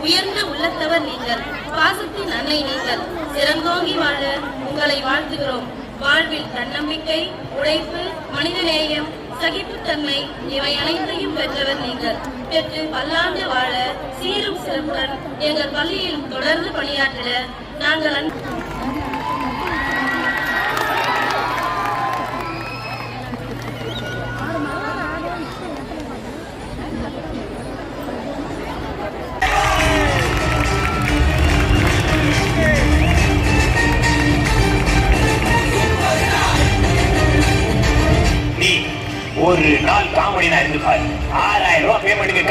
உயர்ந்த உள்ளத்தவர் நீங்கள், பாசத்தின் அன்னை நீங்கள். சிறந்தோங்கி வாழ உங்களை வாழ்த்துகிறோம். வாழ்வில் தன்னம்பிக்கை, உழைப்பு, மனிதநேயம், சகிப்புத்தன்மை இவை அனைத்தையும் பெற்றவர் நீங்கள். பெற்று பல்லாண்டு வாழ சீரும் சிறப்புடன் எங்கள் பள்ளியில் தொடர்ந்து பணியாற்றிட நாங்கள் ஒரு நாள் காமெடி இருந்து பாரு. 6000 ரூபாய் பேமெண்ட்டுக்கு